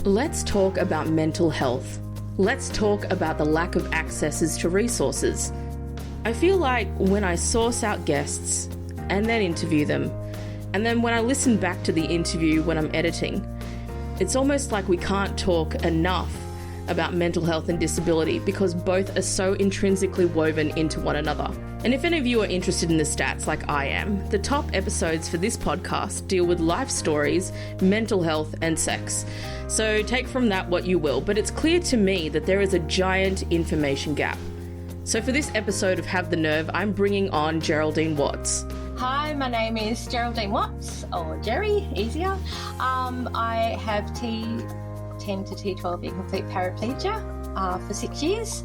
Let's talk about mental health. Let's talk about the lack of accesses to resources. I feel like when I source out guests and then interview them, and then when I listen back to the interview when I'm editing, it's almost like we can't talk enough about mental health and disability because both are so intrinsically woven into one another. And if any of you are interested in the stats like I am, the top episodes for this podcast deal with life stories, mental health, and sex. So take from that what you will, but it's clear to me that there is a giant information gap. So for this episode of Have the Nerve, I'm bringing on Geraldine Watts. Hi, my name is Geraldine Watts, or Jerry, easier. I have T10 to T12 incomplete paraplegia for 6 years.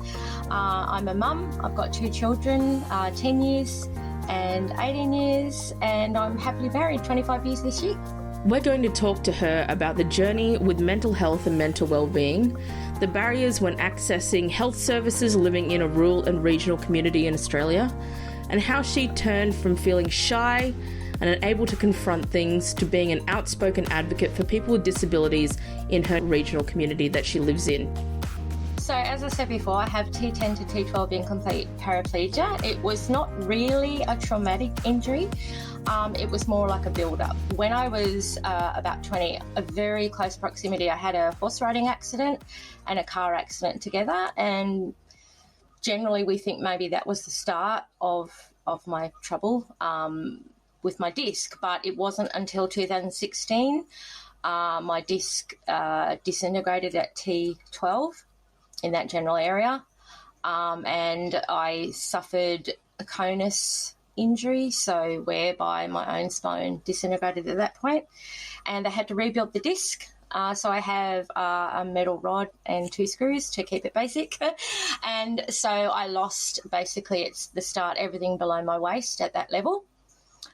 I'm a mum. I've got 2 children, 10 years and 18 years, and I'm happily married 25 years this year. We're going to talk to her about the journey with mental health and mental wellbeing, the barriers when accessing health services living in a rural and regional community in Australia, and how she turned from feeling shy and unable to confront things to being an outspoken advocate for people with disabilities in her regional community that she lives in. So as I said before, I have T10 to T12 incomplete paraplegia. It was not really a traumatic injury. It was more like a build-up. When I was about 20, a very close proximity, I had a horse riding accident and a car accident together, and generally we think maybe that was the start of my trouble with my disc, but it wasn't until 2016 my disc disintegrated at T12 in that general area, and I suffered a conus injury, so whereby my own spine disintegrated at that point, and they had to rebuild the disc. So I have a metal rod and 2 screws to keep it basic. And so I lost, basically it's the start, everything below my waist at that level.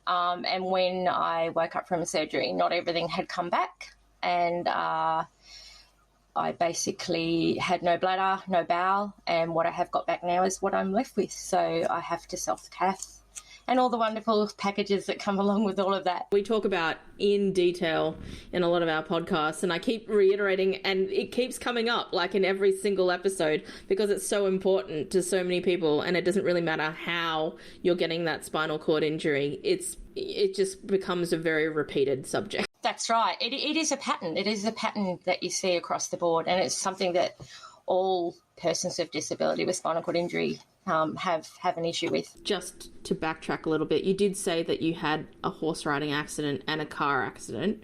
And when I woke up from surgery, not everything had come back. And I basically had no bladder, no bowel. And what I have got back now is what I'm left with. So I have to self-cath and all the wonderful packages that come along with all of that. We talk about in detail in a lot of our podcasts, and I keep reiterating, and it keeps coming up like in every single episode because it's so important to so many people, and it doesn't really matter how you're getting that spinal cord injury. It just becomes a very repeated subject. That's right. It is a pattern. It is a pattern that you see across the board, and it's something that all persons with disability with spinal cord injury have an issue with. Just to backtrack a little bit, you did say that you had a horse riding accident and a car accident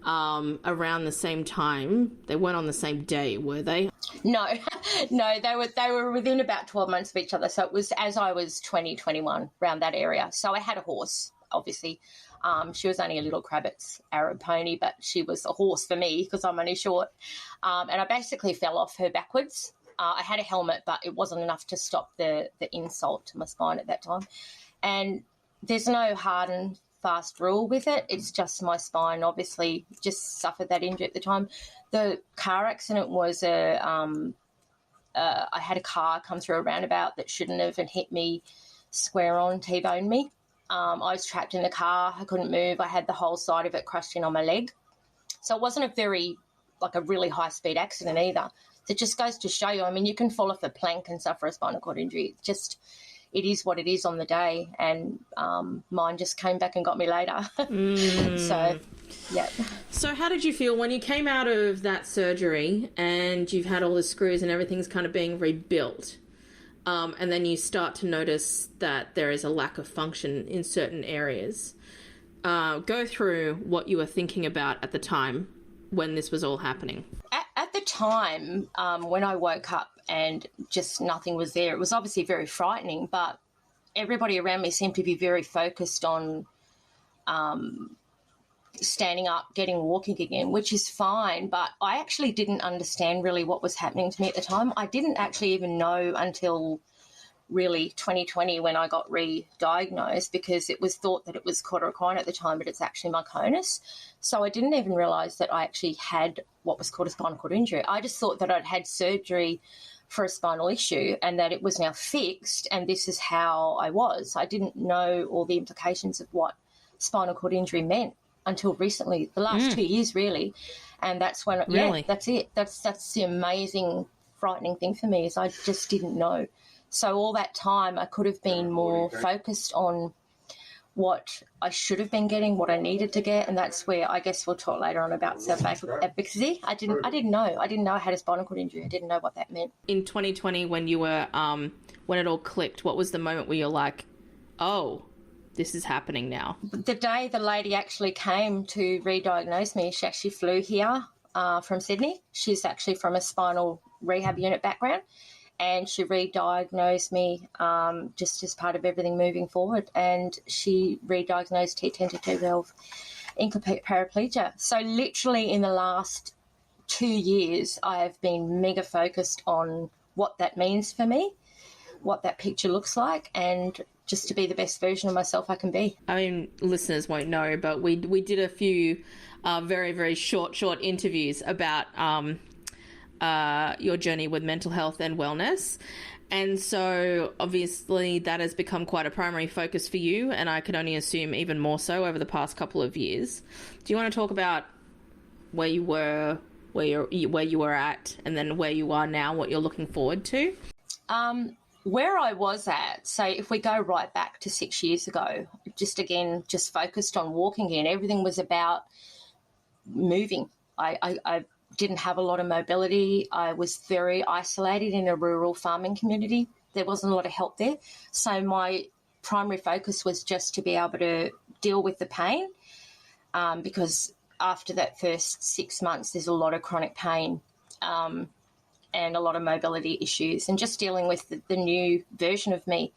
around the same time. They weren't on the same day, were they? No, they were within about 12 months of each other. So it was as I was 20, 21, around that area. So I had a horse, obviously. She was only a little Kravitz Arab pony, but she was a horse for me because I'm only short. And I basically fell off her backwards. I had a helmet, but it wasn't enough to stop the insult to my spine at that time. And there's no hard and fast rule with it. It's just my spine obviously just suffered that injury at the time. The car accident was I had a car come through a roundabout that shouldn't have and hit me square on, T-boned me. I was trapped in the car. I couldn't move. I had the whole side of it crushed in on my leg. So it wasn't a really high-speed accident either. It just goes to show you, I mean, you can fall off a plank and suffer a spinal cord injury. It is what it is on the day, and mine just came back and got me later. So, yeah. So how did you feel when you came out of that surgery and you've had all the screws and everything's kind of being rebuilt, and then you start to notice that there is a lack of function in certain areas? Go through what you were thinking about at the time when this was all happening. At the time, when I woke up and just nothing was there, it was obviously very frightening, but everybody around me seemed to be very focused on standing up, getting walking again, which is fine, but I actually didn't understand really what was happening to me at the time. I didn't actually even know until really 2020 when I got re-diagnosed, because it was thought that it was cauda at the time, but it's actually my conus. So I didn't even realise that I actually had what was called a spinal cord injury. I just thought that I'd had surgery for a spinal issue and that it was now fixed and this is how I was. I didn't know all the implications of what spinal cord injury meant. until recently, the last 2 years really. And that's when, Really? that's it. That's the amazing, frightening thing for me is I just didn't know. So all that time I could have been more focused on what I should have been getting, what I needed to get, and that's where I guess we'll talk later on about self-advocacy. I didn't know. I didn't know I had a spinal cord injury. I didn't know what that meant. In 2020, when you were, when it all clicked, what was the moment where you're like, oh, this is happening now? The day the lady actually came to re-diagnose me, she actually flew here from Sydney. She's actually from a spinal rehab unit background. And she re-diagnosed me just as part of everything moving forward. And she re-diagnosed T10 to T12 incomplete paraplegia. So literally in the last 2 years, I have been mega focused on what that means for me, what that picture looks like, and just to be the best version of myself I can be. I mean, listeners won't know, but we did a few very, very short interviews about your journey with mental health and wellness. And so obviously that has become quite a primary focus for you, and I can only assume even more so over the past couple of years. Do you want to talk about where you were, where you were at, and then where you are now, what you're looking forward to? Where I was at, so if we go right back to 6 years ago, just focused on walking in, everything was about moving. I didn't have a lot of mobility. I was very isolated in a rural farming community. There wasn't a lot of help there. So my primary focus was just to be able to deal with the pain because after that first 6 months, there's a lot of chronic pain and a lot of mobility issues and just dealing with the new version of me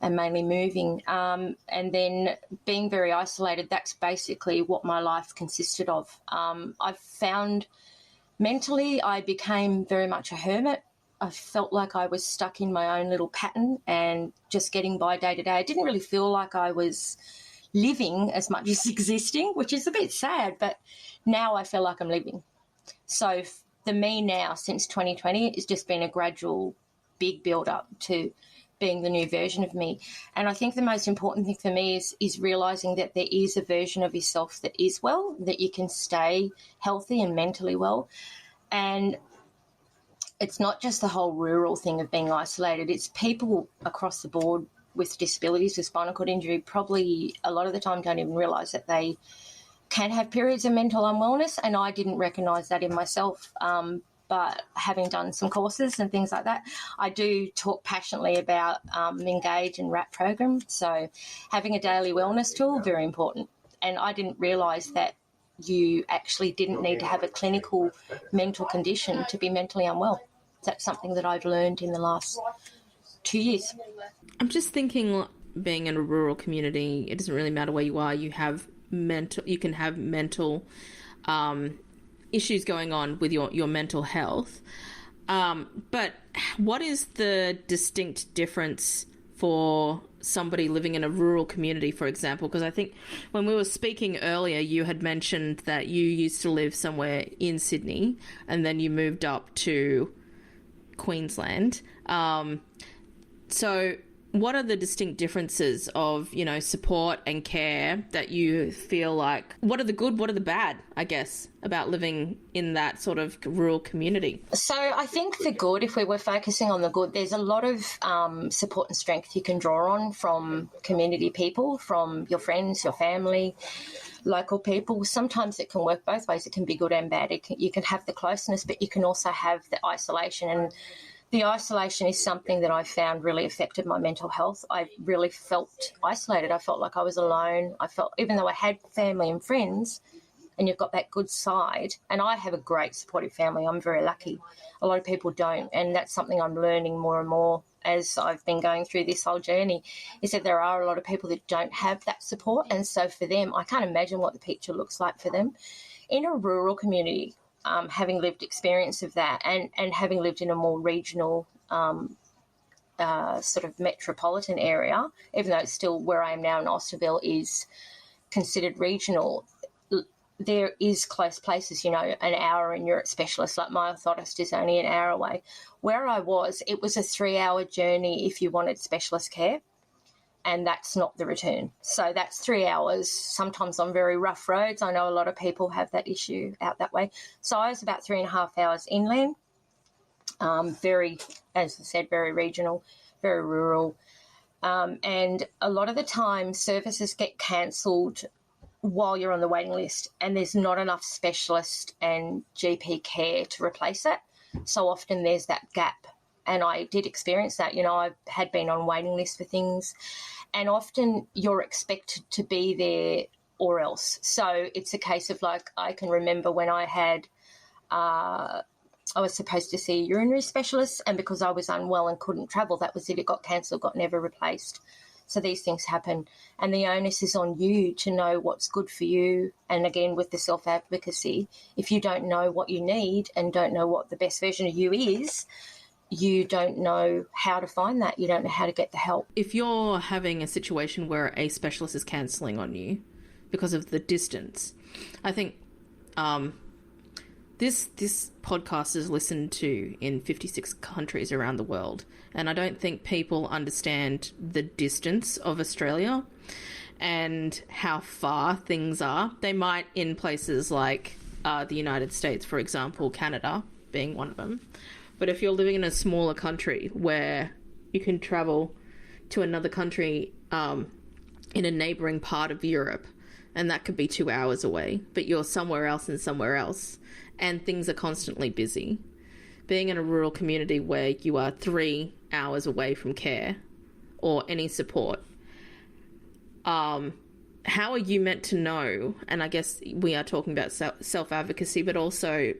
and mainly moving. And then being very isolated, that's basically what my life consisted of. I've found mentally, I became very much a hermit. I felt like I was stuck in my own little pattern and just getting by day to day. I didn't really feel like I was living as much as existing, which is a bit sad, but now I feel like I'm living. So the me now since 2020 has just been a gradual big build-up to being the new version of me. And I think the most important thing for me is realising that there is a version of yourself that is well, that you can stay healthy and mentally well. And it's not just the whole rural thing of being isolated. It's people across the board with disabilities, with spinal cord injury, probably a lot of the time don't even realise that they can have periods of mental unwellness, and I didn't recognise that in myself. But having done some courses and things like that, I do talk passionately about Engage and RAP program. So having a daily wellness tool, very important. And I didn't realise that you actually didn't need to have a clinical mental condition to be mentally unwell. That's something that I've learned in the last 2 years. I'm just thinking, being in a rural community, it doesn't really matter where you are. You can have mental issues going on with your mental health. But what is the distinct difference for somebody living in a rural community, for example? Because I think when we were speaking earlier, you had mentioned that you used to live somewhere in Sydney and then you moved up to Queensland. So what are the distinct differences of, support and care that you feel like, what are the good, what are the bad, I guess, about living in that sort of rural community? So I think the good, if we were focusing on the good, there's a lot of support and strength you can draw on from community people, from your friends, your family, local people. Sometimes it can work both ways. It can be good and bad. You can have the closeness, but you can also have the isolation. And the isolation is something that I found really affected my mental health. I really felt isolated. I felt like I was alone. I felt, even though I had family and friends, and you've got that good side, and I have a great supportive family. I'm very lucky. A lot of people don't, and that's something I'm learning more and more as I've been going through this whole journey, is that there are a lot of people that don't have that support, and so for them, I can't imagine what the picture looks like for them. In a rural community, having lived experience of that and having lived in a more regional sort of metropolitan area, even though it's still where I am now in Osterville is considered regional, there is close places, an hour and you're at specialists. Like my orthotist is only an hour away. Where I was, it was a 3-hour journey if you wanted specialist care. and that's not the return. So that's 3 hours, sometimes on very rough roads. I know a lot of people have that issue out that way. So I was about 3.5 hours inland, very, as I said, very regional, very rural. And a lot of the time services get cancelled while you're on the waiting list, and there's not enough specialist and GP care to replace it. So often there's that gap. And I did experience that. I had been on waiting lists for things, and often you're expected to be there or else. So it's a case of, like, I can remember when I had, I was supposed to see a urinary specialist, and because I was unwell and couldn't travel, that was it. It got cancelled, got never replaced. So these things happen, and the onus is on you to know what's good for you. And again, with the self-advocacy, if you don't know what you need and don't know what the best version of you is, you don't know how to find that. You don't know how to get the help. If you're having a situation where a specialist is cancelling on you because of the distance, I think this podcast is listened to in 56 countries around the world, and I don't think people understand the distance of Australia and how far things are. They might in places like the United States, for example, Canada being one of them. But if you're living in a smaller country where you can travel to another country in a neighbouring part of Europe, and that could be 2 hours away, but you're somewhere else and somewhere else, and things are constantly busy. Being in a rural community where you are 3 hours away from care or any support, how are you meant to know? And I guess we are talking about self-advocacy, but also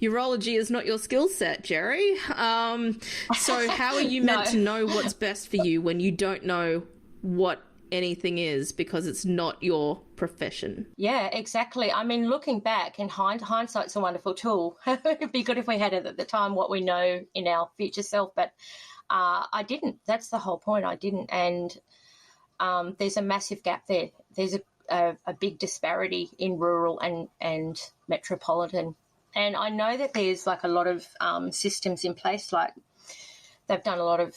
urology is not your skill set, Jerry. So how are you meant to know what's best for you when you don't know what anything is because it's not your profession? Yeah, exactly. I mean, looking back, and hindsight's a wonderful tool. It'd be good if we had it at the time, what we know in our future self, but I didn't. That's the whole point. I didn't. And there's a massive gap there. There's a big disparity in rural and metropolitan. And I know that there's like a lot of systems in place, like they've done a lot of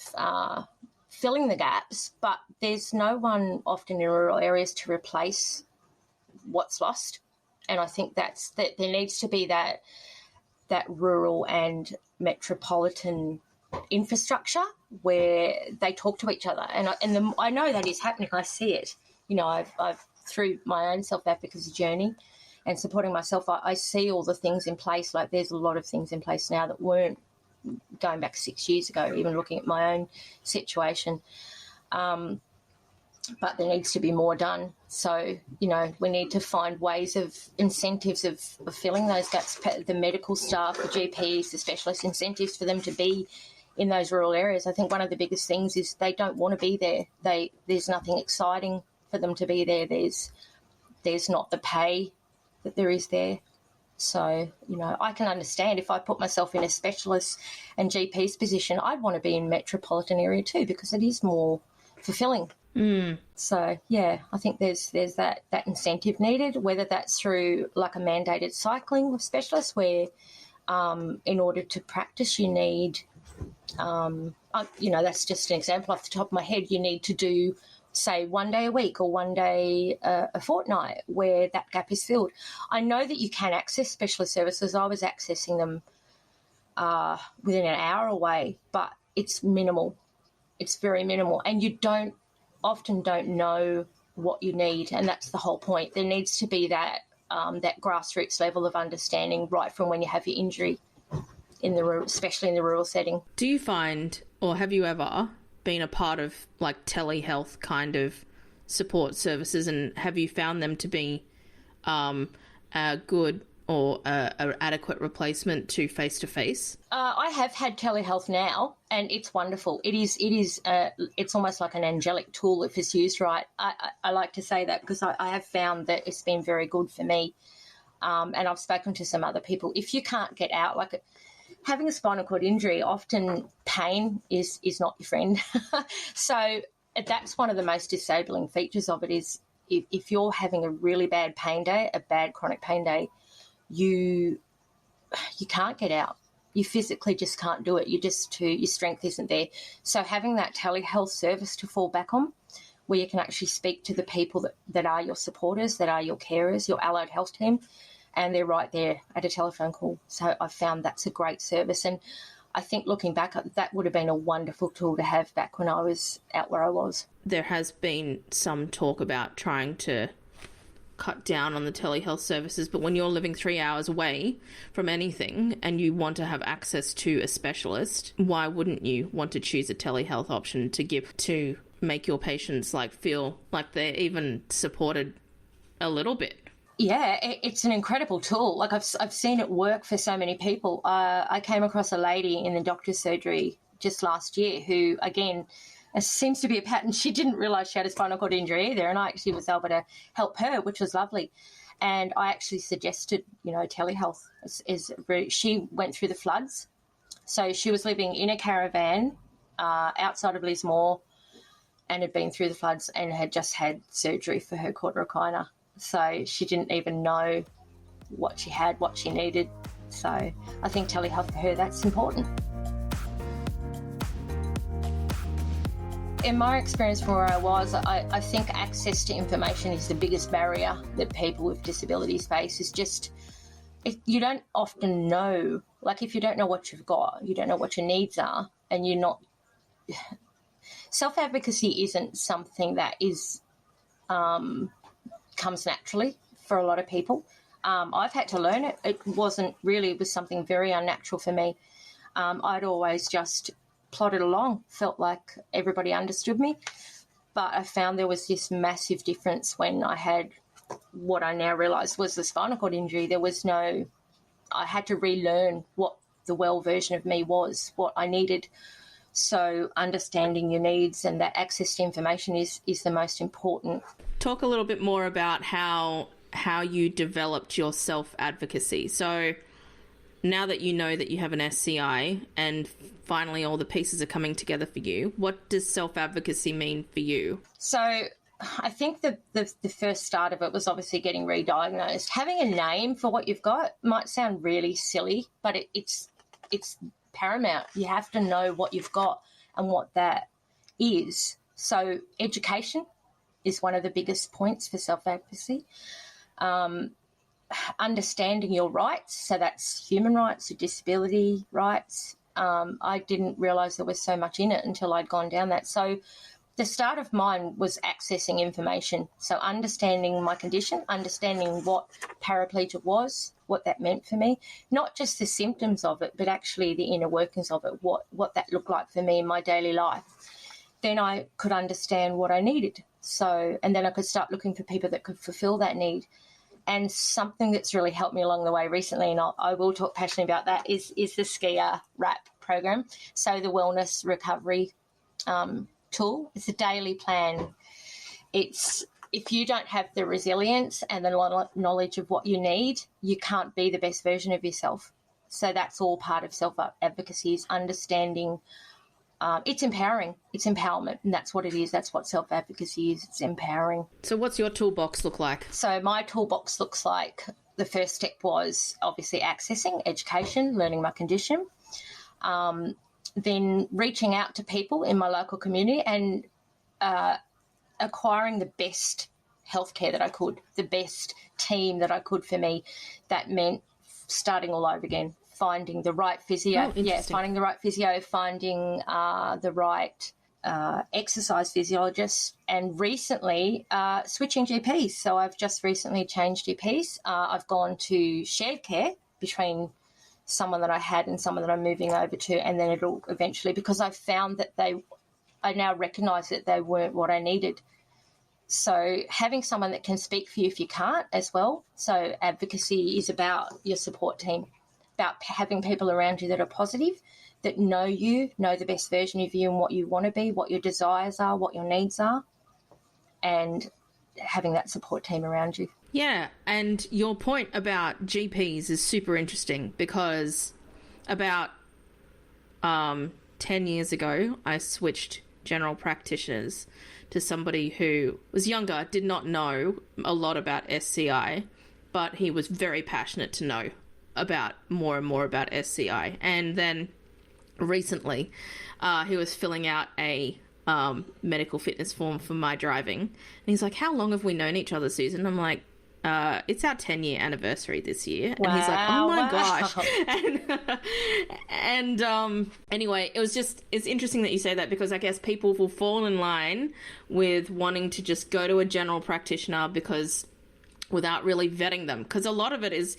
filling the gaps, but there's no one often in rural areas to replace what's lost. And I think that there needs to be that rural and metropolitan infrastructure where they talk to each other. And I know that is happening. I see it. I've through my own self-advocacy journey and supporting myself, I see all the things in place. Like there's a lot of things in place now that weren't going back 6 years ago, even looking at my own situation. But there needs to be more done. So, we need to find ways of incentives of filling those gaps, the medical staff, the GPs, the specialist incentives for them to be in those rural areas. I think one of the biggest things is they don't want to be there. There's nothing exciting for them to be there. There's not the pay that there is there. So, I can understand if I put myself in a specialist and GP's position, I'd want to be in metropolitan area too because it is more fulfilling. So, yeah, I think there's that incentive needed, whether that's through like a mandated cycling of specialists where in order to practice you need, that's just an example off the top of my head, you need to do say 1 day a week or 1 day a fortnight where that gap is filled. I know that you can access specialist services. I was accessing them within an hour away, but it's minimal. It's very minimal. And you often don't know what you need, and that's the whole point. There needs to be that grassroots level of understanding right from when you have your injury, especially in the rural setting. Do you find, or have you ever been a part of like telehealth kind of support services, and have you found them to be a good or a adequate replacement to face-to-face? I have had telehealth now, and it's wonderful. It's almost like an angelic tool if it's used right. I like to say that because I have found that it's been very good for me, and I've spoken to some other people. If you can't get out, like having a spinal cord injury, often pain is not your friend. So that's one of the most disabling features of it is if you're having a really bad pain day, a bad chronic pain day, you can't get out. You physically just can't do it. Your strength isn't there. So having that telehealth service to fall back on, where you can actually speak to the people that are your supporters, that are your carers, your allied health team, and they're right there at a telephone call. So I found that's a great service. And I think looking back, that would have been a wonderful tool to have back when I was out where I was. There has been some talk about trying to cut down on the telehealth services, but when you're living 3 hours away from anything and you want to have access to a specialist, why wouldn't you want to choose a telehealth option to make your patients feel like they're even supported a little bit? Yeah, it's an incredible tool. I've seen it work for so many people. I came across a lady in the doctor's surgery just last year who, again, it seems to be a pattern. She didn't realise she had a spinal cord injury either, and I actually was able to help her, which was lovely. And I actually suggested, telehealth. She went through the floods. So she was living in a caravan outside of Lismore and had been through the floods and had just had surgery for her quad recliner. So she didn't even know what she had, what she needed. So I think telehealth for her, that's important. In my experience from where I was, I think access to information is the biggest barrier that people with disabilities face. Is just, you don't often know, if you don't know what you've got, you don't know what your needs are, and you're not... Self-advocacy isn't something that is... comes naturally for a lot of people. I've had to learn it. It was something very unnatural for me. I'd always just plodded along, felt like everybody understood me. But I found there was this massive difference when I had what I now realise was the spinal cord injury. I had to relearn what the well version of me was, what I needed. So understanding your needs and that access to information is the most important. Talk a little bit more about how you developed your self-advocacy. So now that you know that you have an SCI and finally all the pieces are coming together for you, what does self-advocacy mean for you? So I think the first start of it was obviously getting re-diagnosed. Having a name for what you've got might sound really silly, but it's paramount. You have to know what you've got and what that is. So education is one of the biggest points for self-advocacy. Understanding your rights, so that's human rights, disability rights. I didn't realise there was so much in it until I'd gone down that. So the start of mine was accessing information. So understanding my condition, understanding what paraplegia was, what that meant for me, not just the symptoms of it, but actually the inner workings of it, what that looked like for me in my daily life. Then I could understand what I needed. So, and then I could start looking for people that could fulfill that need. And something that's really helped me along the way recently, and I will talk passionately about that, is the SCIA RAP program. So the Wellness Recovery tool. It's a daily plan. It's, if you don't have the resilience and the knowledge of what you need, you can't be the best version of yourself. So that's all part of self-advocacy, is understanding. It's empowering. It's empowerment, and that's what it is. That's what self-advocacy is. It's empowering. So what's your toolbox look like? So my toolbox looks like, the first step was obviously accessing education, learning my condition, then reaching out to people in my local community and acquiring the best healthcare that I could, the best team that I could for me. That meant starting all over again. Finding the right physio, finding the right exercise physiologist, and recently switching GPs. So I've just recently changed GPs. I've gone to shared care between someone that I had and someone that I'm moving over to, and then it'll eventually, because I've found that I now recognise that they weren't what I needed. So having someone that can speak for you if you can't as well. So advocacy is about your support team, about having people around you that are positive, that know you, know the best version of you and what you want to be, what your desires are, what your needs are, and having that support team around you. Yeah, and your point about GPs is super interesting, because about 10 years ago, I switched general practitioners to somebody who was younger, did not know a lot about SCI, but he was very passionate to know about more and more about SCI. And then recently, he was filling out a medical fitness form for my driving. And he's like, how long have we known each other, Susan? I'm like, it's our 10-year anniversary this year. Wow, and he's like, oh my wow. gosh. And anyway, it's interesting that you say that, because I guess people will fall in line with wanting to just go to a general practitioner because without really vetting them. Because a lot of it is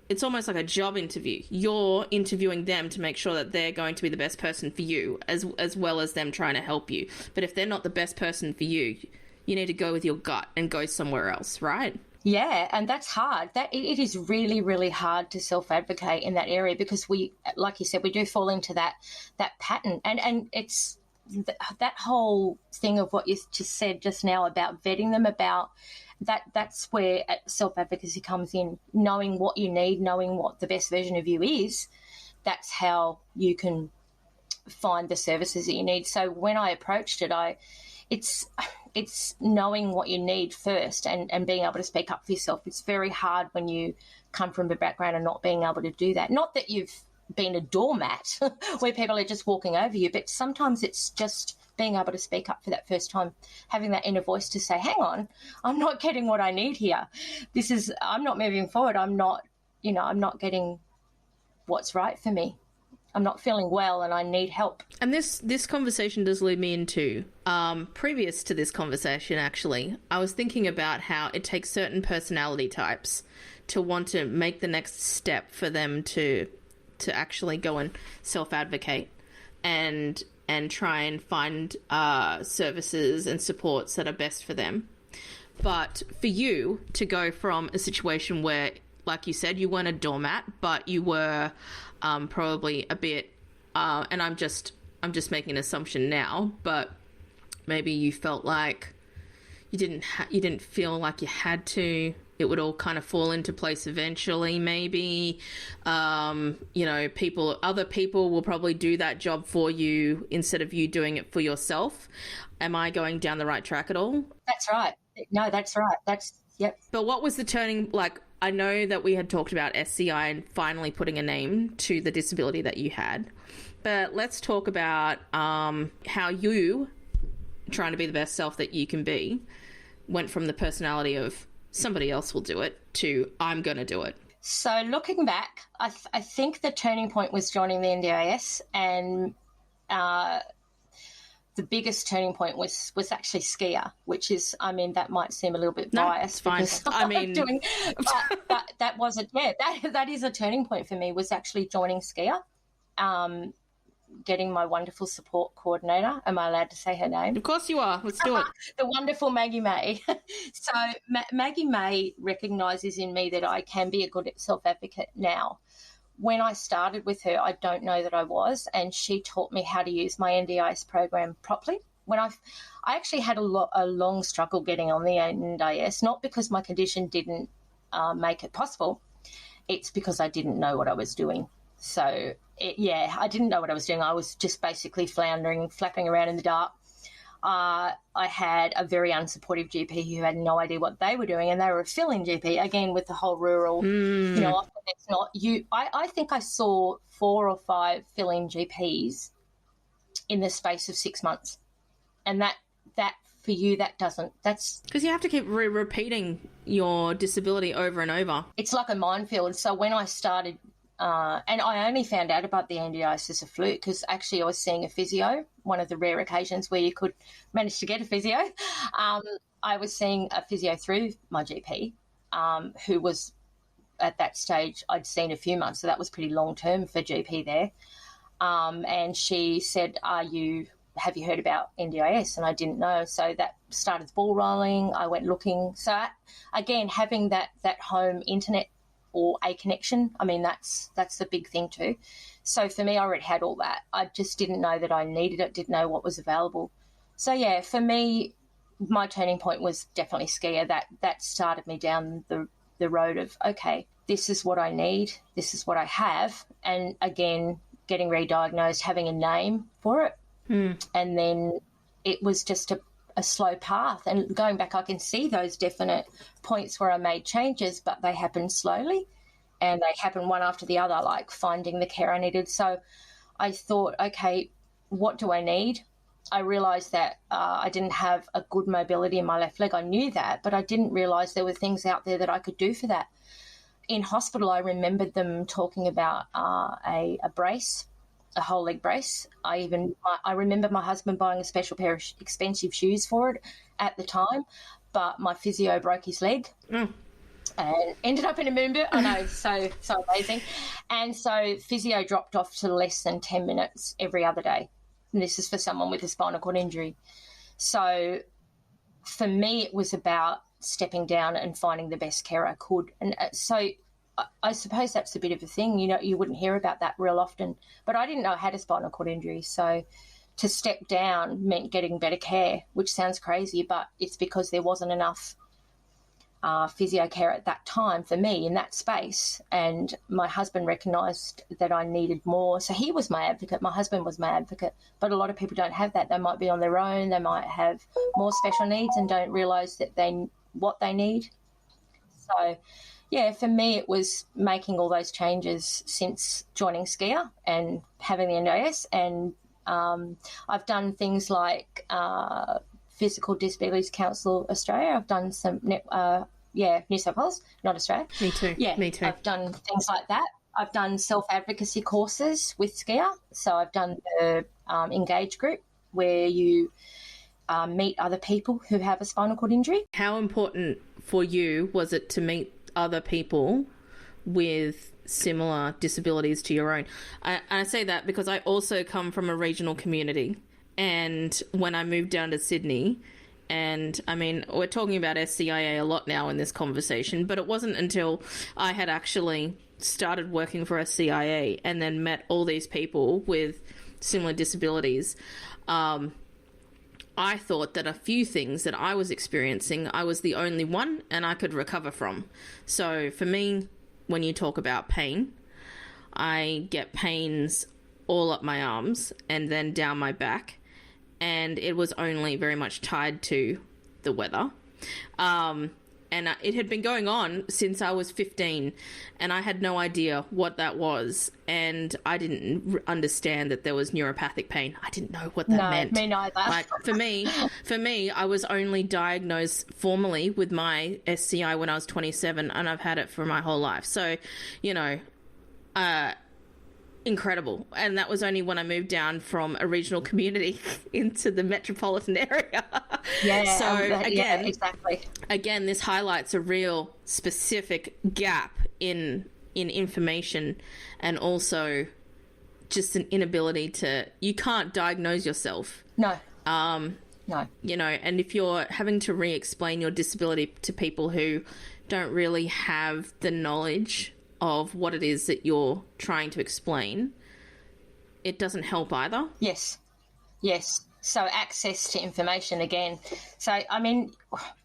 it's almost like a job interview. You're interviewing them to make sure that they're going to be the best person for you, as well as them trying to help you. But if they're not the best person for you, you need to go with your gut and go somewhere else, right? Yeah, and that's hard. It is really, really hard to self-advocate in that area, because we, like you said, we do fall into that pattern. And it's that whole thing of what you just said just now about vetting them, about that's where self-advocacy comes in, knowing what you need, knowing what the best version of you is. That's how you can find the services that you need. So when I approached it, it's knowing what you need first and being able to speak up for yourself. It's very hard when you come from a background and not being able to do that. Not that you've been a doormat where people are just walking over you, but sometimes it's just being able to speak up for that first time, having that inner voice to say, hang on, I'm not getting what I need here. I'm not moving forward. I'm not getting what's right for me. I'm not feeling well and I need help. And this conversation does lead me into, previous to this conversation, actually, I was thinking about how it takes certain personality types to want to make the next step for them to actually go and self-advocate and try and find services and supports that are best for them. But for you to go from a situation where, like you said, you weren't a doormat, but you were probably a bit, and I'm just making an assumption now, but maybe you felt like you didn't feel like you had to. It would all kind of fall into place eventually, maybe. Other people will probably do that job for you instead of you doing it for yourself. Am I going down the right track at all? That's right. No, that's right. Yep. But what was the turning, like, I know that we had talked about SCI and finally putting a name to the disability that you had, but let's talk about how you, trying to be the best self that you can be, went from the personality of somebody else will do it to I'm going to do it. So looking back, I think the turning point was joining the NDIS, and the biggest turning point was actually SCIA, which is, I mean, that might seem a little bit biased. No, it's fine. I mean, but that wasn't. Yeah, that is a turning point for me. Was actually joining SCIA, getting my wonderful support coordinator. Am I allowed to say her name? Of course you are. Let's do it. The wonderful Maggie May. So Maggie May recognises in me that I can be a good self-advocate now. When I started with her, I don't know that I was, and she taught me how to use my NDIS program properly. When I actually had a long struggle getting on the NDIS, not because my condition didn't make it possible, it's because I didn't know what I was doing. So, I didn't know what I was doing. I was just basically floundering, flapping around in the dark. I had a very unsupportive GP who had no idea what they were doing, and they were a fill-in GP, again, with the whole rural, it's not you. I think I saw 4 or 5 fill-in GPs in the space of 6 months. And that for you, that's... Because you have to keep repeating your disability over and over. It's like a minefield. So when I started... and I only found out about the NDIS as a fluke, because actually I was seeing a physio, one of the rare occasions where you could manage to get a physio. I was seeing a physio through my GP, who was, at that stage, I'd seen a few months, so that was pretty long-term for GP there. And she said, have you heard about NDIS? And I didn't know. So that started the ball rolling. I went looking. So, again, having that home internet or a connection, I mean, that's the big thing too. So for me, I already had all that. I just didn't know that I needed it, didn't know what was available. So, yeah, for me, my turning point was definitely SCIA. That started me down the road of, okay, this is what I need, this is what I have. And, again, getting re-diagnosed, having a name for it. And then it was just a slow path. And going back, I can see those definite points where I made changes, but they happened slowly. and they happened one after the other, like finding the care I needed. So I thought, okay, what do I need? I realised that I didn't have a good mobility in my left leg. I knew that, but I didn't realise there were things out there that I could do for that. In hospital, I remembered them talking about a brace, a whole leg brace. I remember my husband buying a special pair of expensive shoes for it at the time, but my physio broke his leg. And ended up in a moonbit. I know, so amazing. And so physio dropped off to less than 10 minutes every other day. And this is for someone with a spinal cord injury. So for me, it was about stepping down and finding the best care I could. And so I suppose that's a bit of a thing. You know, you wouldn't hear about that real often. But I didn't know I had a spinal cord injury. So to step down meant getting better care, which sounds crazy, but it's because there wasn't enough physio care at that time for me in that space, and my husband recognised that I needed more, so he was my advocate. My husband was my advocate, but a lot of people don't have that. They might be on their own, they might have more special needs and don't realise that what they need. So yeah, for me it was making all those changes since joining SCIA and having the NDIS, and I've done things like Physical Disabilities Council Australia. I've done some New South Wales, not Australia. Me too. Yeah, me too. I've done things like that. I've done self-advocacy courses with SCIA. So I've done the Engage group where you meet other people who have a spinal cord injury. How important for you was it to meet other people with similar disabilities to your own? I say that because I also come from a regional community, and when I moved down to Sydney, and I mean, we're talking about SCIA a lot now in this conversation, but it wasn't until I had actually started working for SCIA and then met all these people with similar disabilities. I thought that a few things that I was experiencing, I was the only one and I could recover from. So for me, when you talk about pain, I get pains all up my arms and then down my back. And it was only very much tied to the weather. And it had been going on since I was 15, and I had no idea what that was. And I didn't understand that there was neuropathic pain. I didn't know what that meant. No, me neither. Like, for me, I was only diagnosed formally with my SCI when I was 27, and I've had it for my whole life. So, you know, incredible. And that was only when I moved down from a regional community into the metropolitan area. Yeah. So again, exactly. Again, this highlights a real specific gap in information, and also just an inability to, you can't diagnose yourself. No. No. You know, and if you're having to re-explain your disability to people who don't really have the knowledge of what it is that you're trying to explain, it doesn't help either. Yes. So access to information again. So, I mean,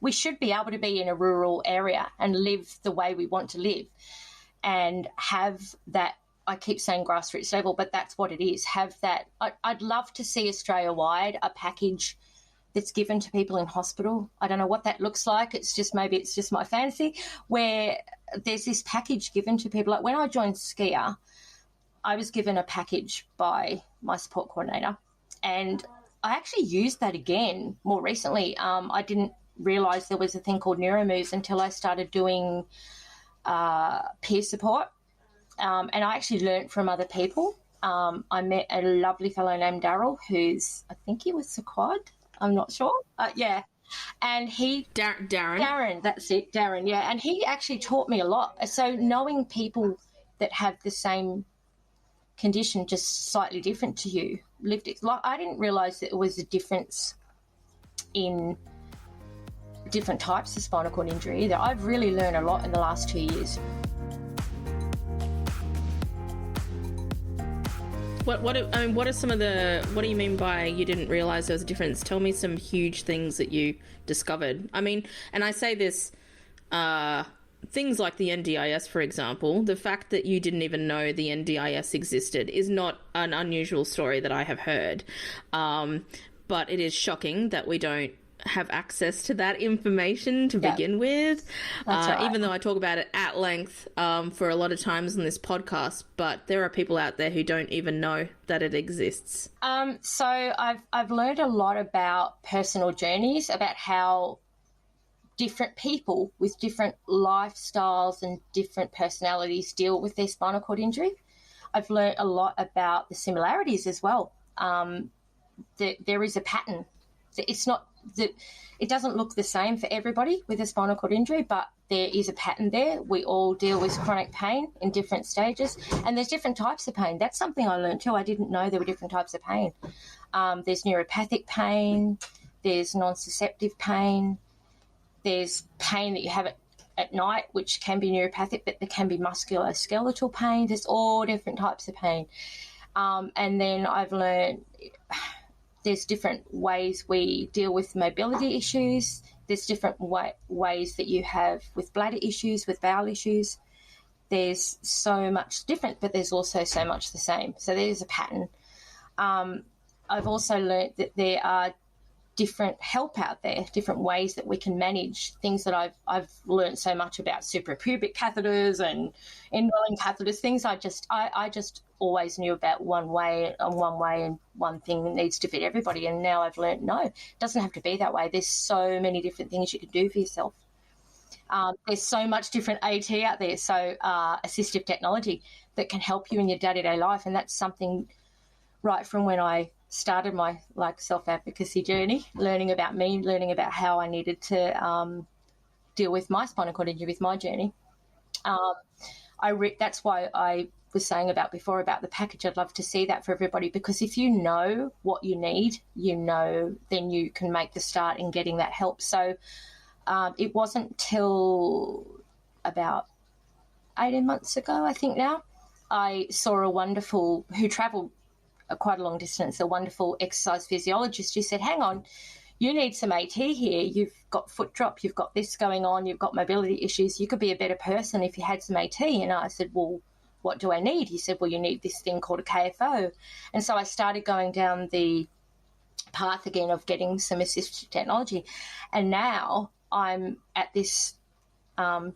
we should be able to be in a rural area and live the way we want to live and have that, I keep saying grassroots level, but that's what it is. Have that. I'd love to see Australia-wide a package that's given to people in hospital. I don't know what that looks like. Maybe it's just my fantasy, where there's this package given to people. Like when I joined SCIA, I was given a package by my support coordinator, and I actually used that again more recently. I didn't realise there was a thing called Neuromoves until I started doing peer support, and I actually learnt from other people. I met a lovely fellow named Daryl, I think he was the quad. I'm not sure. Yeah. And he... Darren, that's it, Darren, yeah. And he actually taught me a lot. So knowing people that have the same condition, just slightly different to you, lived it. Like, I didn't realise that there was a difference in different types of spinal cord injury either. I've really learned a lot in the last 2 years. What are some of the, what do you mean by you didn't realise there was a difference? Tell me some huge things that you discovered. I mean, and I say this, things like the NDIS, for example, the fact that you didn't even know the NDIS existed is not an unusual story that I have heard. But it is shocking that we don't have access to that information to begin with. That's right. Even though I talk about it at length for a lot of times on this podcast, but there are people out there who don't even know that it exists. So I've learned a lot about personal journeys, about how different people with different lifestyles and different personalities deal with their spinal cord injury. I've learned a lot about the similarities as well. There is a pattern. It's not that it doesn't look the same for everybody with a spinal cord injury, but there is a pattern there. We all deal with chronic pain in different stages, and there's different types of pain. That's something I learned too. I didn't know there were different types of pain. There's neuropathic pain, there's nociceptive pain, there's pain that you have at night, which can be neuropathic, but there can be musculoskeletal pain. There's all different types of pain. And then I've learned there's different ways we deal with mobility issues. There's different ways that you have with bladder issues, with bowel issues. There's so much different, but there's also so much the same. So there's a pattern. I've also learned that there are different help out there, different ways that we can manage things that I've learned so much about suprapubic catheters and indwelling catheters, things I just always knew about one way and one thing that needs to fit everybody. And now I've learned, no, it doesn't have to be that way. There's so many different things you can do for yourself. There's so much different AT out there, so assistive technology that can help you in your day-to-day life. And that's something right from when I started my self-advocacy journey, learning about me, learning about how I needed to deal with my spinal cord injury, with my journey. That's why I was saying about before about the package. I'd love to see that for everybody, because if you know what you need, then you can make the start in getting that help. So it wasn't till about 18 months ago, I think now, I saw a wonderful, who travelled quite a long distance, a wonderful exercise physiologist who said, hang on, you need some AT here. You've got foot drop, you've got this going on, you've got mobility issues. You could be a better person if you had some AT. And I said, well, what do I need? He said, well, you need this thing called a KFO. And so I started going down the path again of getting some assistive technology. And now I'm at this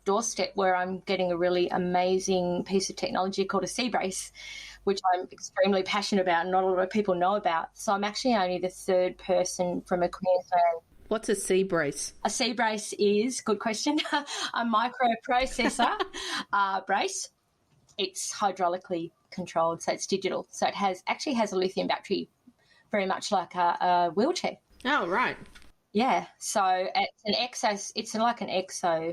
doorstep where I'm getting a really amazing piece of technology called a C-brace, which I'm extremely passionate about and not a lot of people know about. So I'm actually only the third person from a Queensland. What's a C-brace? A C-brace is, good question, a microprocessor brace. It's hydraulically controlled, so it's digital. So it actually has a lithium battery, very much like a wheelchair. Oh, right. Yeah, so it's like an exoskeleton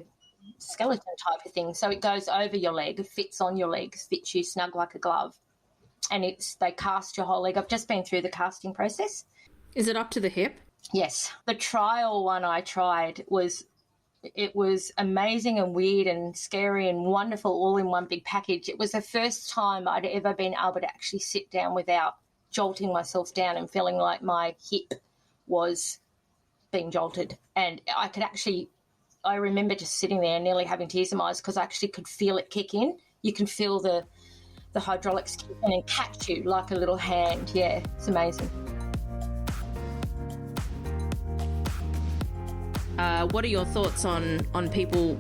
type of thing. So it goes over your leg, it fits on your leg, fits you snug like a glove. And they cast your whole leg. I've just been through the casting process. Is it up to the hip? Yes. The trial one I tried was amazing and weird and scary and wonderful all in one big package. It was the first time I'd ever been able to actually sit down without jolting myself down and feeling like my hip was being jolted. And I remember just sitting there nearly having tears in my eyes because I actually could feel it kick in. You can feel the hydraulics kick in and catch you like a little hand. Yeah, it's amazing. What are your thoughts on people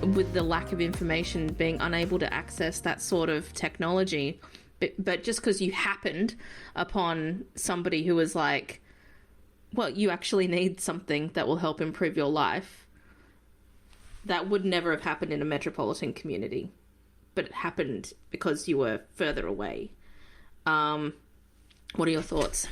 with the lack of information being unable to access that sort of technology, but just because you happened upon somebody who was like, well, you actually need something that will help improve your life, that would never have happened in a metropolitan community, but it happened because you were further away. What are your thoughts?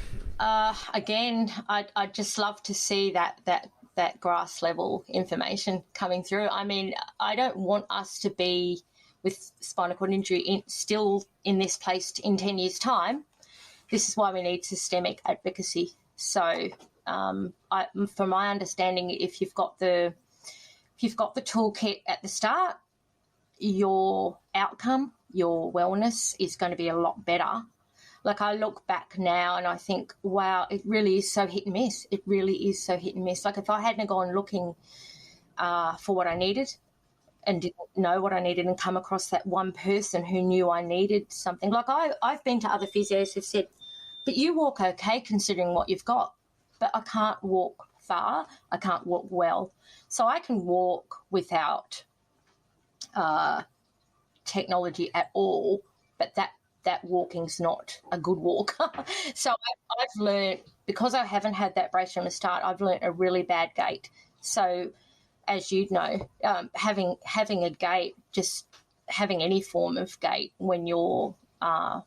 Again, I'd just love to see that grass level information coming through. I mean, I don't want us to be with spinal cord injury still in this place in 10 years' time. This is why we need systemic advocacy. So from my understanding, if you've got the toolkit at the start, your outcome, your wellness is going to be a lot better. Like, I look back now and I think, wow, it really is so hit and miss. It really is so hit and miss. Like, if I hadn't gone looking for what I needed and didn't know what I needed and come across that one person who knew I needed something. Like, I've been to other physios who've said, but you walk okay considering what you've got, but I can't walk far. I can't walk well. So I can walk without technology at all, but that walking's not a good walk. So I've learned, because I haven't had that brace from the start, I've learned a really bad gait. So as you'd know, having a gait, just having any form of gait when you're an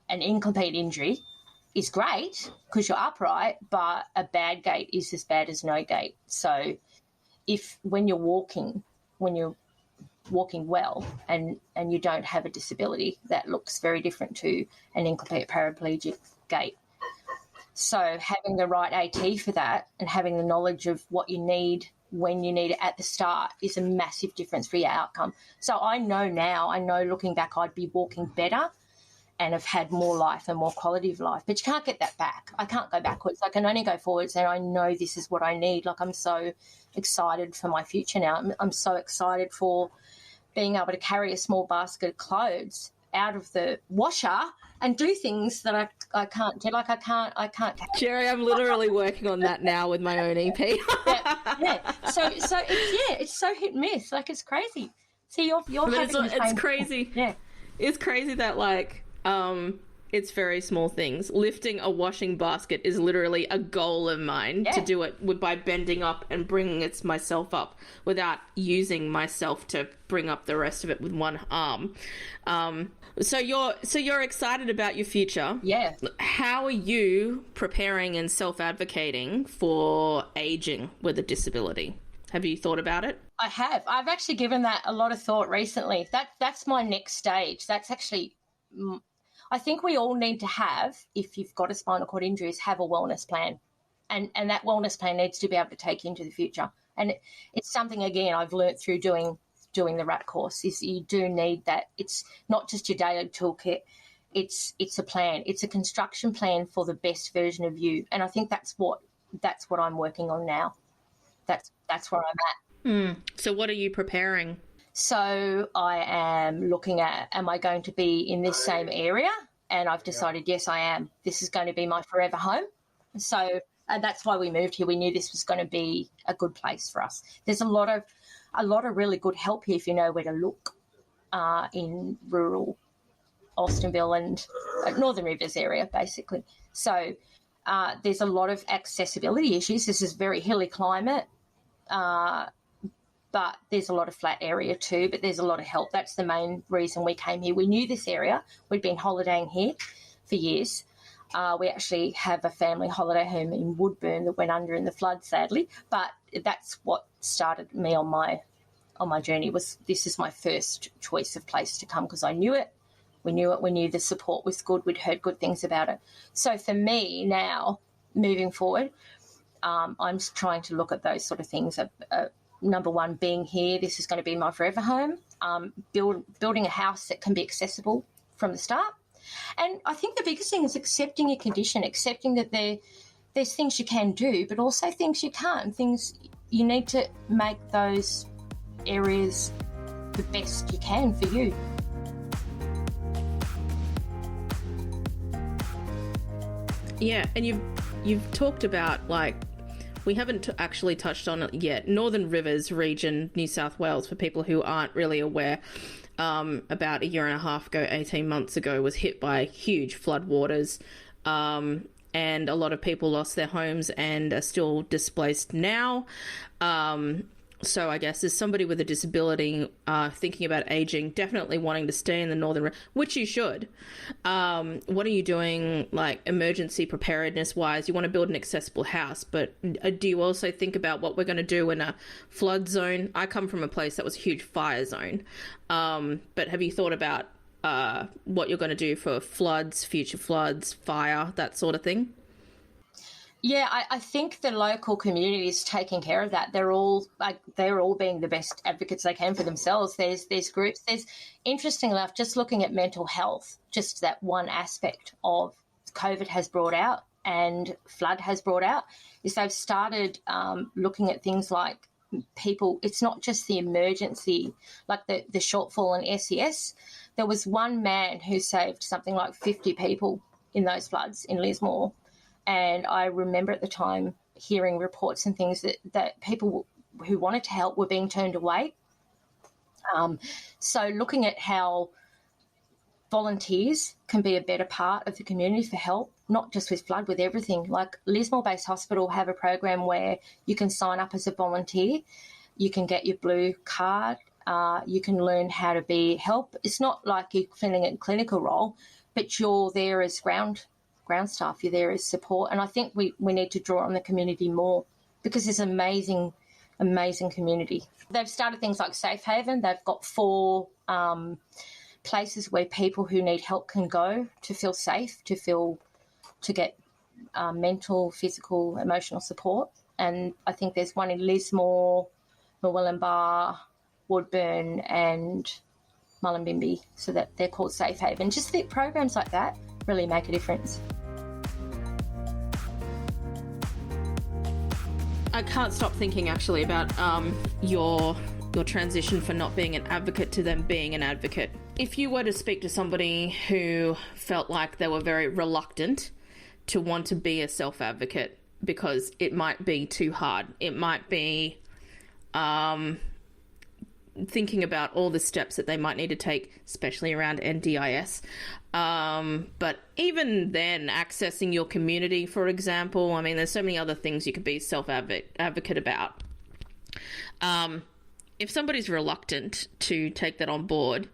incomplete injury is great because you're upright, but a bad gait is as bad as no gait. So when you're walking well and you don't have a disability, that looks very different to an incomplete paraplegic gait. So having the right AT for that and having the knowledge of what you need when you need it at the start is a massive difference for your outcome. So I know looking back, I'd be walking better and have had more life and more quality of life. But you can't get that back. I can't go backwards. I can only go forwards, and I know this is what I need. Like, I'm so excited for my future now. I'm so excited for being able to carry a small basket of clothes out of the washer and do things that I can't do. Like, I can't. Jerry, I'm literally working on that now with my own EP. yeah. So it's so hit and miss. Like, it's crazy. See, you're it's crazy. Yeah. It's crazy that, like, it's very small things. Lifting a washing basket is literally a goal of mine, to do it by bending up and bringing myself up without using myself to bring up the rest of it with one arm. So you're excited about your future. Yeah. How are you preparing and self-advocating for aging with a disability? Have you thought about it? I have. I've actually given that a lot of thought recently. That's my next stage. That's actually, I think we all need to have, if you've got a spinal cord injury, is have a wellness plan. And that wellness plan needs to be able to take you into the future. And it's something, again, I've learnt through doing the RAT course, is you do need that. It's not just your daily toolkit. It's a plan. It's a construction plan for the best version of you. And I think that's what I'm working on now. That's where I'm at. So what are you preparing? So I am looking at, am I going to be in this same area? And I've decided, yes, I am. This is going to be my forever home. So that's why we moved here. We knew this was going to be a good place for us. There's a lot of really good help here if you know where to look in rural Austinville and Northern Rivers area, basically. So there's a lot of accessibility issues. This is very hilly climate. But there's a lot of flat area too, but there's a lot of help. That's the main reason we came here. We knew this area. We'd been holidaying here for years. We actually have a family holiday home in Woodburn that went under in the flood, sadly. But that's what started me on my journey. This is my first choice of place to come because I knew it. We knew it. We knew the support was good. We'd heard good things about it. So for me now, moving forward, I'm trying to look at those sort of things. Number one, being here, this is going to be my forever home. Building a house that can be accessible from the start. And I think the biggest thing is accepting your condition, accepting that there's things you can do, but also things you can't. Things you need to make those areas the best you can for you. Yeah, and you've talked about, like, we haven't actually touched on it yet. Northern Rivers region, New South Wales, for people who aren't really aware, about a year and a half ago, 18 months ago, was hit by huge floodwaters, and a lot of people lost their homes and are still displaced now. So I guess as somebody with a disability, thinking about aging, definitely wanting to stay in the Northern, which you should. What are you doing, like, emergency preparedness wise? You want to build an accessible house, but do you also think about what we're going to do in a flood zone? I come from a place that was a huge fire zone. But have you thought about what you're going to do for floods, future floods, fire, that sort of thing? Yeah, I think the local community is taking care of that. They're all being the best advocates they can for themselves. There's groups. There's, interesting enough, just looking at mental health, just that one aspect of COVID has brought out and flood has brought out, is they've started looking at things like people. It's not just the emergency, like the shortfall in SES. There was one man who saved something like 50 people in those floods in Lismore. And I remember at the time hearing reports and things that people who wanted to help were being turned away. So looking at how volunteers can be a better part of the community for help, not just with flood, with everything. Like Lismore-based hospital have a program where you can sign up as a volunteer, you can get your blue card, you can learn how to be help. It's not like you're filling a clinical role, but you're there as ground staff, you're there as support. And I think we need to draw on the community more, because it's amazing community. They've started things like Safe Haven. They've got 4 places where people who need help can go to feel safe, to get mental, physical, emotional support. And I think there's one in Lismore, Murwillumbah, Woodburn and Mullumbimby, so that they're called Safe Haven. Just the programs like that really make a difference. I can't stop thinking actually about your transition from not being an advocate to them being an advocate. If you were to speak to somebody who felt like they were very reluctant to want to be a self-advocate because it might be too hard, it might be thinking about all the steps that they might need to take, especially around NDIS. But even then, accessing your community, for example, I mean, there's so many other things you could be self-advocate about. If somebody's reluctant to take that on board,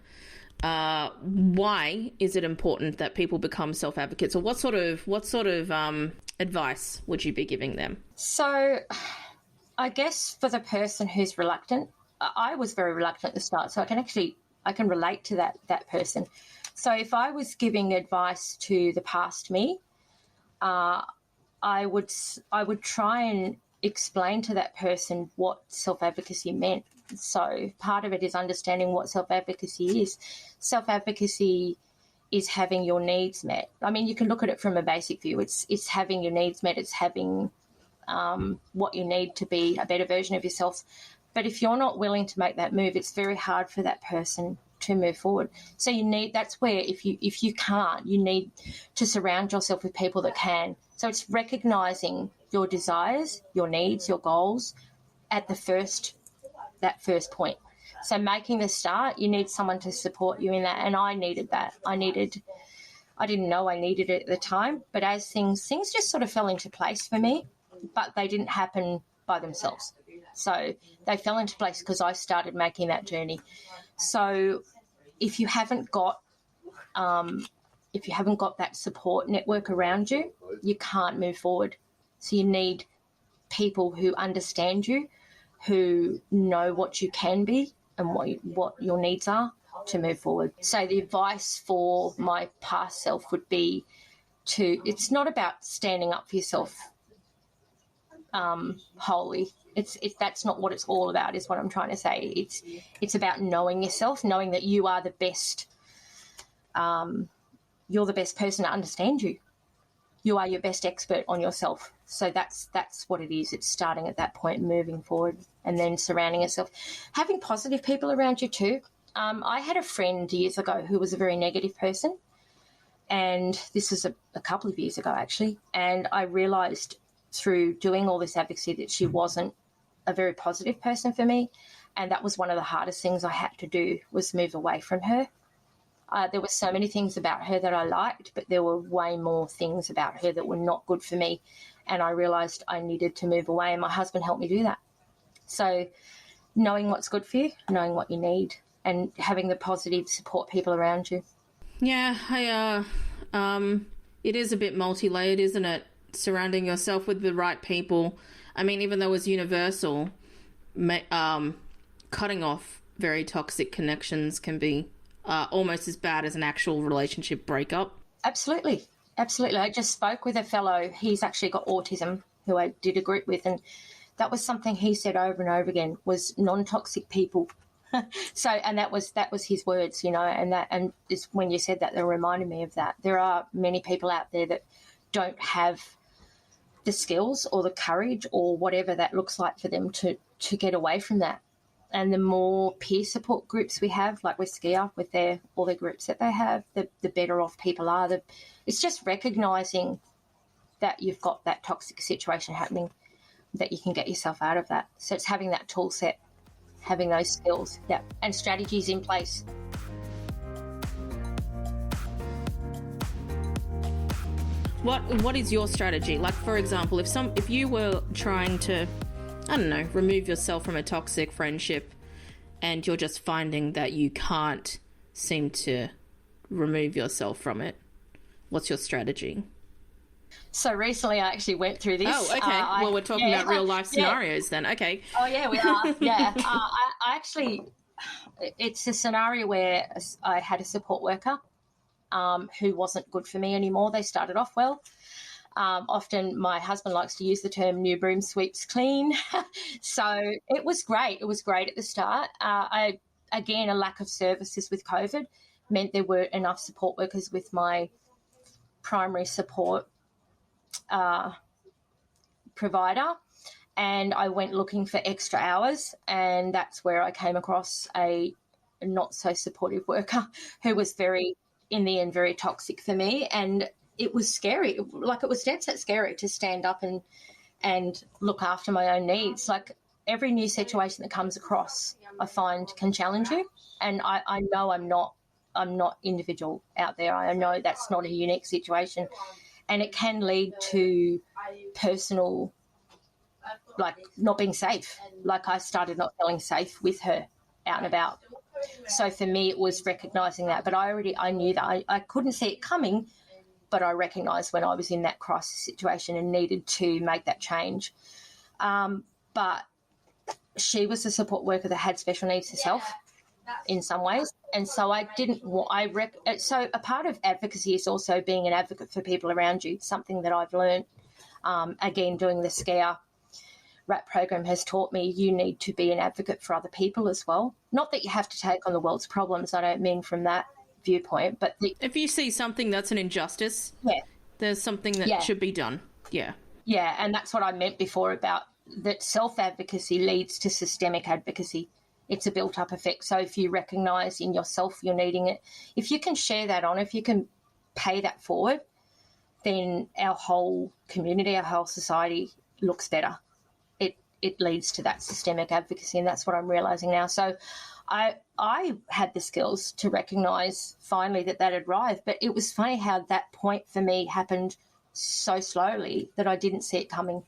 why is it important that people become self-advocates, or what sort of advice would you be giving them? So I guess for the person who's reluctant, I was very reluctant at the start, so I can relate to that person. So if I was giving advice to the past me, I would try and explain to that person what self-advocacy meant. So part of it is understanding what self-advocacy is. Self-advocacy is having your needs met. I mean, you can look at it from a basic view. It's having your needs met. It's having what you need to be a better version of yourself. But if you're not willing to make that move, it's very hard for that person to move forward. So that's where if you can't, you need to surround yourself with people that can. So it's recognising your desires, your needs, your goals at that first point. So making the start, you need someone to support you in that. And I needed that. I didn't know I needed it at the time, but as things just sort of fell into place for me, but they didn't happen by themselves. So they fell into place because I started making that journey. So if you haven't got that support network around you, you can't move forward. So you need people who understand you, who know what you can be and what your needs are to move forward. So the advice for my past self would be it's not about standing up for yourself wholly. That's not what it's all about, is what I'm trying to say. It's about knowing yourself, knowing that you are the best. You're the best person to understand you. You are your best expert on yourself. So that's what it is. It's starting at that point, moving forward, and then surrounding yourself. Having positive people around you too. I had a friend years ago who was a very negative person, and this was a couple of years ago actually, and I realised through doing all this advocacy that she wasn't a very positive person for me, and that was one of the hardest things I had to do, was move away from her. There were so many things about her that I liked, but there were way more things about her that were not good for me, and I realised I needed to move away, and my husband helped me do that. So knowing what's good for you, knowing what you need, and having the positive support people around you. Yeah, it is a bit multi-layered, isn't it? Surrounding yourself with the right people. I mean, even though it's universal, cutting off very toxic connections can be almost as bad as an actual relationship breakup. Absolutely. I just spoke with a fellow, he's actually got autism, who I did a group with, and that was something he said over and over again, was non-toxic people. So, and that was his words, and it's when you said that, that reminded me of that. There are many people out there that don't have the skills or the courage or whatever that looks like for them to get away from that. And the more peer support groups we have, like with SCIA, with all their groups that they have, the better off people are. It's just recognising that you've got that toxic situation happening that you can get yourself out of that. So it's having that tool set, having those skills, and strategies in place. What is your strategy? Like, for example, if you were trying to, I don't know, remove yourself from a toxic friendship and you're just finding that you can't seem to remove yourself from it, what's your strategy? So recently I actually went through this. Oh, okay. Well, we're talking about real life scenarios then. Okay. Oh, yeah, we are. Yeah. I actually, it's a scenario where I had a support worker who wasn't good for me anymore. They started off well. Often my husband likes to use the term new broom sweeps clean. So it was great. It was great at the start. Again, a lack of services with COVID meant there weren't enough support workers with my primary support provider, and I went looking for extra hours, and that's where I came across a not so supportive worker who was in the end very toxic for me, and it was scary. Like, it was dead set scary to stand up and look after my own needs. Like, every new situation that comes across, I find can challenge you, and I know I'm not individual out there. I know that's not a unique situation. And it can lead to personal, like, not being safe. Like, I started not feeling safe with her out and about. So for me, it was recognising that. But I knew that. I couldn't see it coming, but I recognised when I was in that crisis situation and needed to make that change. But she was a support worker that had special needs herself in some ways. And so so a part of advocacy is also being an advocate for people around you, something that I've learned, again, doing the SCIA RAP program has taught me you need to be an advocate for other people as well. Not that you have to take on the world's problems, I don't mean from that viewpoint, but if you see something that's an injustice, there's something that should be done. Yeah, and that's what I meant before about that self-advocacy leads to systemic advocacy. It's a built-up effect. So if you recognise in yourself you're needing it, if you can share that on, if you can pay that forward, then our whole community, our whole society looks better. It leads to that systemic advocacy, and that's what I'm realising now. So I had the skills to recognise finally that had arrived, but it was funny how that point for me happened so slowly that I didn't see it coming.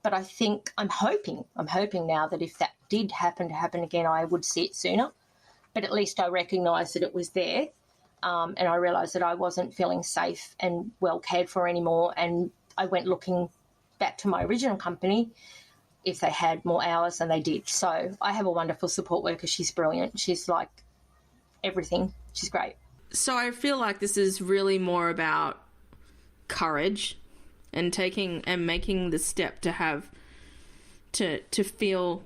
But I think I'm hoping now that if that did happen to happen again, I would see it sooner. But at least I recognised that it was there, and I realised that I wasn't feeling safe and well cared for anymore. And I went looking back to my original company if they had more hours, and they did. So I have a wonderful support worker. She's brilliant. She's like everything. She's great. So I feel like this is really more about courage and taking and making the step to have to feel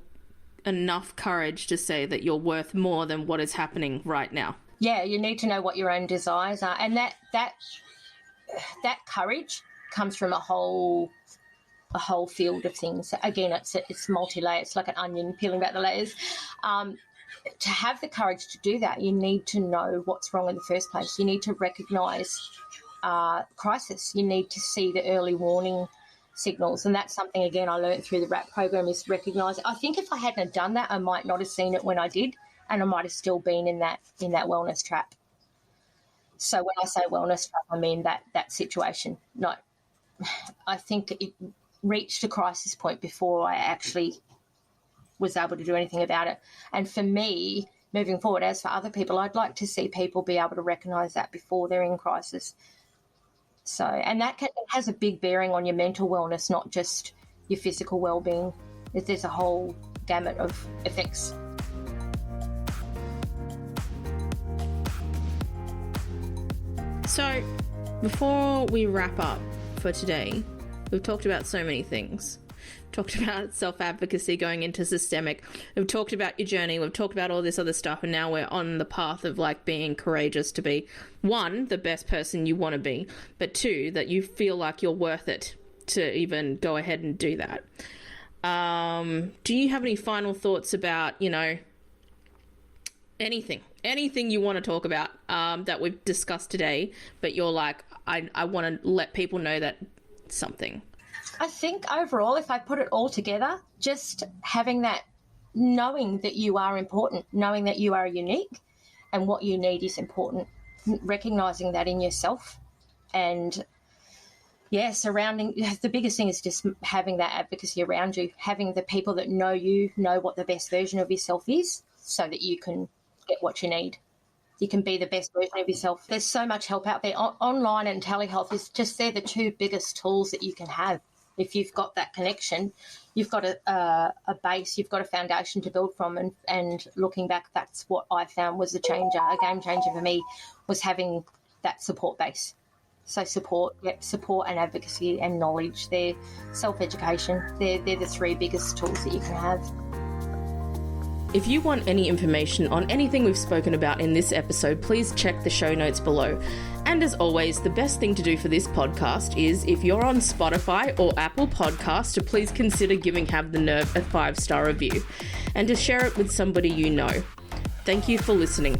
enough courage to say that you're worth more than what is happening right now. Yeah, you need to know what your own desires are, and that courage comes from a whole field of things. Again, it's multi-layered. It's like an onion peeling back the layers. To have the courage to do that, you need to know what's wrong in the first place. You need to recognise crisis. You need to see the early warning signals, and that's something, again, I learned through the RAP program, is recognise. I think if I hadn't have done that, I might not have seen it when I did, and I might have still been in that wellness trap. So when I say wellness trap, I mean that situation. No, I think it reached a crisis point before I actually was able to do anything about it. And for me, moving forward, as for other people, I'd like to see people be able to recognise that before they're in crisis. So, and it has a big bearing on your mental wellness, not just your physical well-being. There's a whole gamut of effects. So, before we wrap up for today, we've talked about so many things. We've talked about self-advocacy, going into systemic. We've talked about your journey. We've talked about all this other stuff, and now we're on the path of like being courageous to be, one, the best person you want to be, but two, that you feel like you're worth it to even go ahead and do that. Do you have any final thoughts about, anything you want to talk about that we've discussed today, but you're like, I want to let people know that something? I think overall, if I put it all together, just having that, knowing that you are important, knowing that you are unique and what you need is important, recognising that in yourself, and the biggest thing is just having that advocacy around you, having the people that know you, know what the best version of yourself is, so that you can get what you need. You can be the best version of yourself. There's so much help out there. Online and telehealth is just, they're the two biggest tools that you can have. If you've got that connection, you've got a base, you've got a foundation to build from. And looking back, that's what I found was a game changer for me, was having that support base. So support and advocacy and knowledge. They're self-education. They're the three biggest tools that you can have. If you want any information on anything we've spoken about in this episode, please check the show notes below. And as always, the best thing to do for this podcast is, if you're on Spotify or Apple Podcasts, to please consider giving Have the Nerve a 5-star review and to share it with somebody you know. Thank you for listening.